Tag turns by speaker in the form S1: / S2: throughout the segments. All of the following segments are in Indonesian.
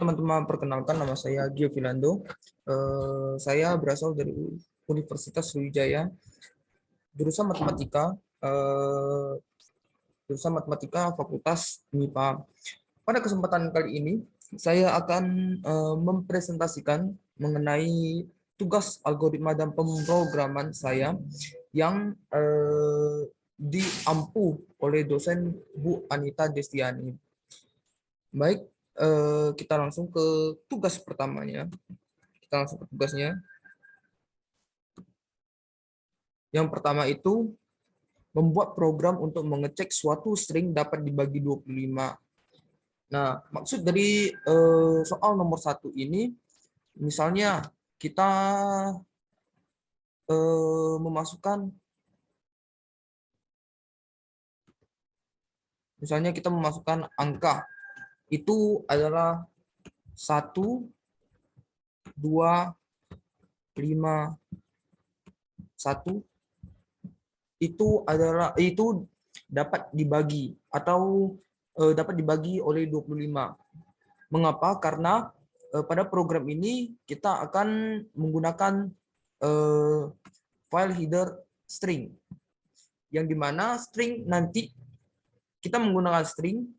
S1: Teman-teman, perkenalkan nama saya Gio Filando. Saya berasal dari Universitas Sriwijaya, jurusan matematika, eh, jurusan matematika Fakultas MIPA. Pada kesempatan kali ini, saya akan mempresentasikan mengenai tugas algoritma dan pemrograman saya yang diampu oleh dosen Bu Anita Destiani. Baik, kita langsung ke tugas pertamanya. Kita langsung ke tugasnya. Yang pertama itu membuat program untuk mengecek suatu string dapat dibagi 25. Nah, maksud dari soal nomor 1 ini, misalnya kita memasukkan, angka, itu adalah 1, 2, 5, 1, itu dapat dibagi atau dapat dibagi oleh 25. Mengapa? Karena pada program ini kita akan menggunakan file header string, yang dimana string nanti kita menggunakan string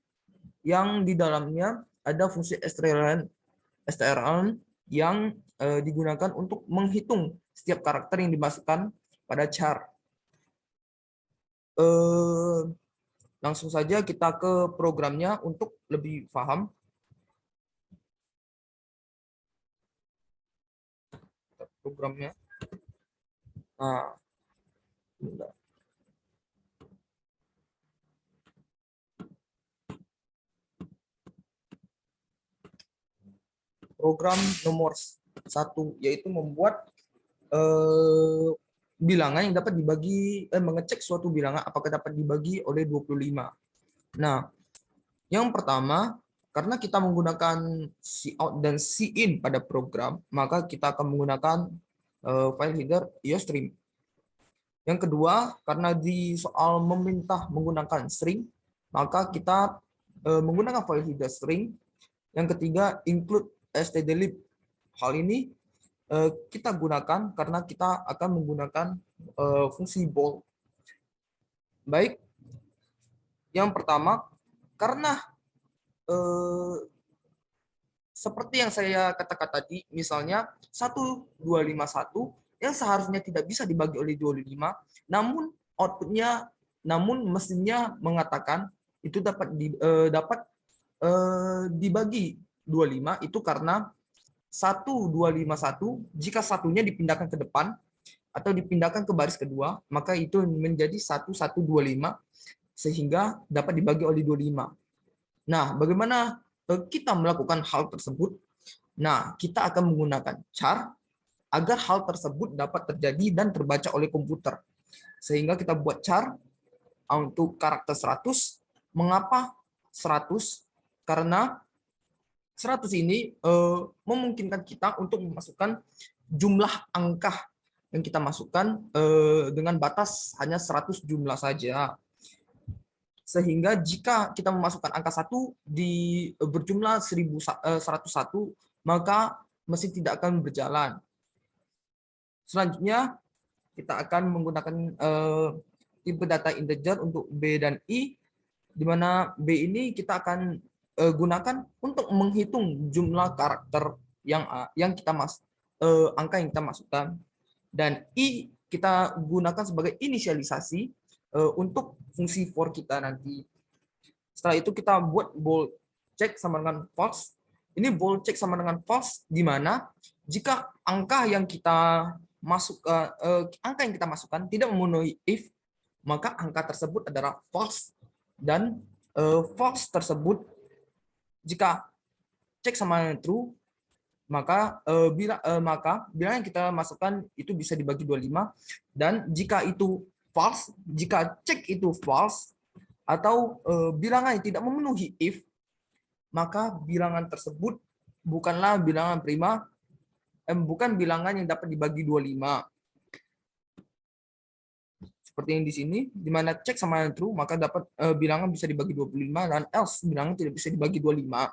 S1: yang di dalamnya ada fungsi strlen yang digunakan untuk menghitung setiap karakter yang dimasukkan pada char. Langsung saja kita ke programnya untuk lebih paham. Programnya. Nah, program nomor 1 yaitu membuat bilangan yang dapat dibagi, mengecek suatu bilangan apakah dapat dibagi oleh 25. Nah, yang pertama, karena kita menggunakan cout dan cin pada program, maka kita akan menggunakan file header iostream. Yang kedua, karena di soal meminta menggunakan string, maka kita menggunakan file header string. Yang ketiga, include stdlib. Hal ini kita gunakan karena kita akan menggunakan fungsi bold. Baik, yang pertama, karena seperti yang saya katakan tadi, misalnya 1251 yang seharusnya tidak bisa dibagi oleh 25, namun outputnya, mesinnya mengatakan itu dapat dibagi 25, itu karena 1251 jika satunya dipindahkan ke depan atau dipindahkan ke baris kedua, maka itu menjadi 1125 sehingga dapat dibagi oleh 25. Nah, bagaimana kita melakukan hal tersebut? Nah, kita akan menggunakan char agar hal tersebut dapat terjadi dan terbaca oleh komputer. Sehingga kita buat char untuk karakter 100. Mengapa 100? Karena 100 ini memungkinkan kita untuk memasukkan jumlah angka yang kita masukkan dengan batas hanya 100 jumlah saja. Sehingga jika kita memasukkan angka 1 di berjumlah 1101, maka mesin tidak akan berjalan. Selanjutnya, kita akan menggunakan tipe data integer untuk B dan I, di mana B ini kita akan gunakan untuk menghitung jumlah karakter yang angka yang kita masukkan, dan I kita gunakan sebagai inisialisasi untuk fungsi for kita nanti. Setelah itu kita buat bold check sama dengan false. Ini bold check sama dengan false di mana jika angka yang kita masukkan tidak memenuhi if, maka angka tersebut adalah false, dan false tersebut jika cek sama dengan true, maka bilangan yang kita masukkan itu bisa dibagi 25, dan jika itu false, jika cek itu false atau bilangan yang tidak memenuhi if, maka bilangan tersebut bukanlah bilangan prima, bukan bilangan yang dapat dibagi 25. Seperti yang di sini, di mana cek sama yang true, maka dapat bilangan bisa dibagi 25, dan else bilangan tidak bisa dibagi 25.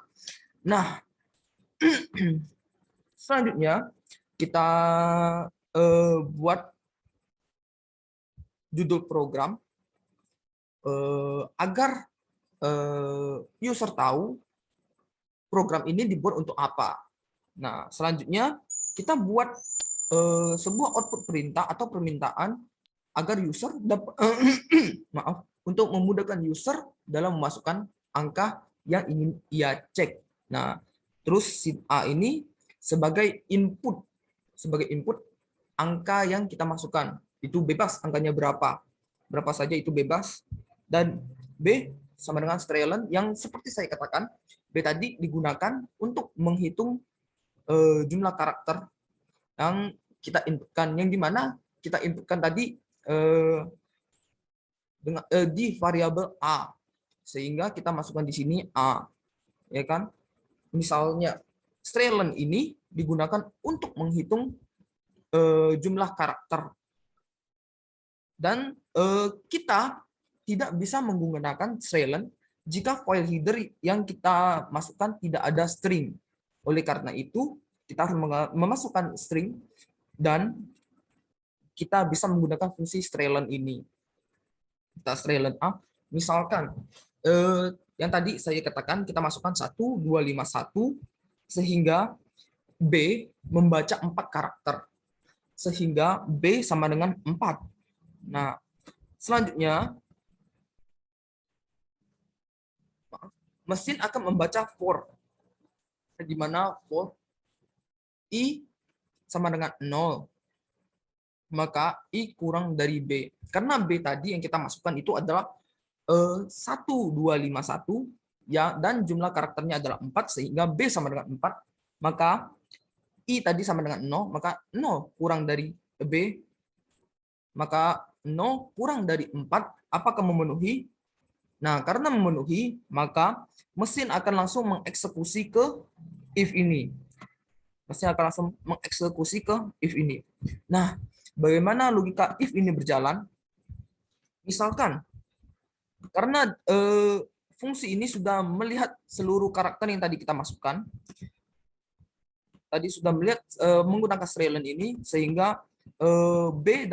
S1: Nah, Selanjutnya kita buat judul program agar user tahu program ini dibuat untuk apa. Nah, selanjutnya kita buat sebuah output perintah atau permintaan agar user dapat maaf, untuk memudahkan user dalam memasukkan angka yang ingin ia cek. Nah, terus si A ini sebagai input angka yang kita masukkan itu bebas, angkanya berapa saja itu bebas. Dan B sama dengan strlen yang seperti saya katakan, B tadi digunakan untuk menghitung jumlah karakter yang kita inputkan, yang dimana kita inputkan tadi di variabel A, sehingga kita masukkan di sini A, ya kan? Misalnya strlen ini digunakan untuk menghitung jumlah karakter, dan kita tidak bisa menggunakan strlen jika file header yang kita masukkan tidak ada string. Oleh karena itu, kita harus memasukkan string dan kita bisa menggunakan fungsi strlen ini. Kita strlen A, misalkan yang tadi saya katakan kita masukkan 1251 sehingga B membaca 4 karakter. Sehingga B sama dengan 4. Nah, selanjutnya mesin akan membaca for, di mana for I sama dengan 0. Maka I kurang dari B. Karena B tadi yang kita masukkan itu adalah 1251 ya, dan jumlah karakternya adalah 4 sehingga B sama dengan 4. Maka I tadi sama dengan 0, maka 0 kurang dari B, maka 0 kurang dari 4 apakah memenuhi? Nah, karena memenuhi, maka mesin akan langsung mengeksekusi ke if ini. Mesin akan langsung mengeksekusi ke if ini. Nah, bagaimana logika if ini berjalan? Misalkan, karena fungsi ini sudah melihat seluruh karakter yang tadi kita masukkan, tadi sudah melihat menggunakan strlen ini, sehingga B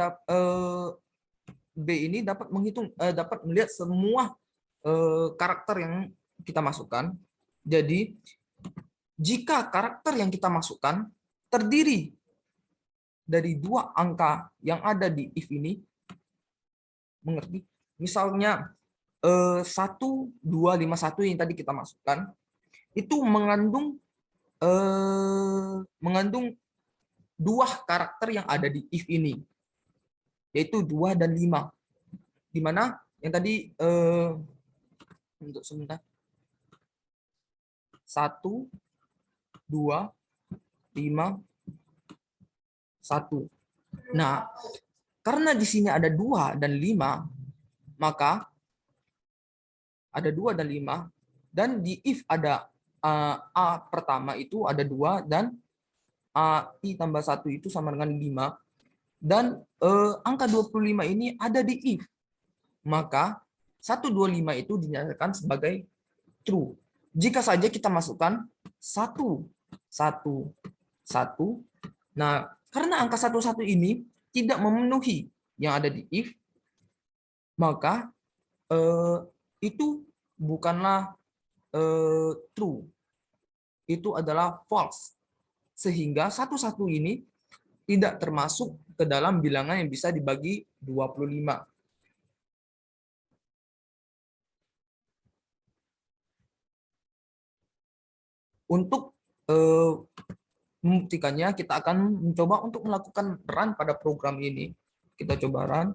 S1: ini dapat menghitung, dapat melihat semua karakter yang kita masukkan. Jadi jika karakter yang kita masukkan terdiri dari 2 angka yang ada di if ini, mengerti? Misalnya 1251 yang tadi kita masukkan itu mengandung 2 karakter yang ada di if ini, yaitu 2 dan 5. Di mana yang tadi untuk sebentar 1 2 5 1. Nah, karena di sini ada 2 dan 5, maka ada 2 dan 5, dan di if ada A pertama itu ada 2 dan I tambah 1 itu sama dengan 5, dan angka 25 ini ada di if, maka 125 itu dinyatakan sebagai true. Jika saja kita masukkan 1 1 1, nah karena angka 11 ini tidak memenuhi yang ada di if, maka itu bukanlah true, itu adalah false, sehingga 11 ini tidak termasuk ke dalam bilangan yang bisa dibagi 25. Untuk membuktikannya, kita akan mencoba untuk melakukan run pada program ini. Kita coba run.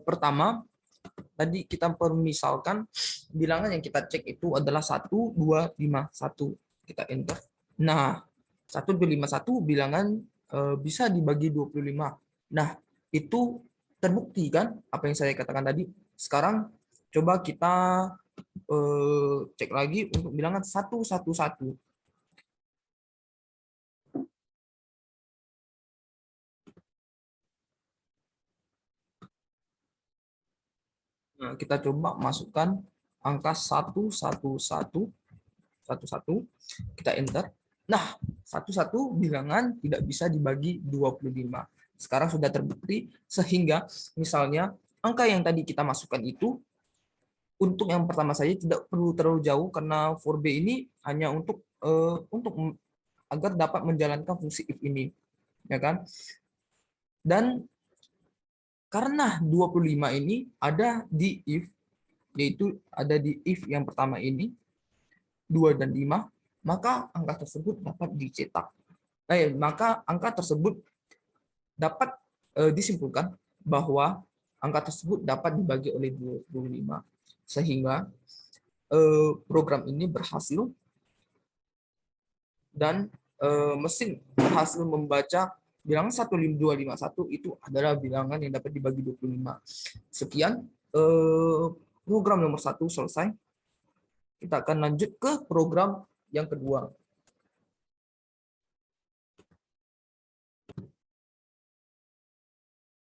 S1: Pertama, tadi kita permisalkan bilangan yang kita cek itu adalah 1251. Kita enter. Nah, 1251 bilangan bisa dibagi 25. Nah, itu terbukti kan apa yang saya katakan tadi. Sekarang coba kita cek lagi untuk bilangan 111. Nah, kita coba masukkan angka 111, kita enter. Nah, 11 bilangan tidak bisa dibagi 25. Sekarang sudah terbukti, sehingga misalnya angka yang tadi kita masukkan itu, untuk yang pertama saja tidak perlu terlalu jauh, karena for B ini hanya untuk agar dapat menjalankan fungsi if ini, ya kan? Dan karena 25 ini ada di if, yaitu ada di if yang pertama ini, 2 dan 5, maka angka tersebut dapat dicetak. Maka angka tersebut dapat disimpulkan bahwa angka tersebut dapat dibagi oleh 25. Sehingga program ini berhasil dan mesin berhasil membaca bilangan 12251 itu adalah bilangan yang dapat dibagi 25. Sekian program nomor 1 selesai. Kita akan lanjut ke program yang kedua.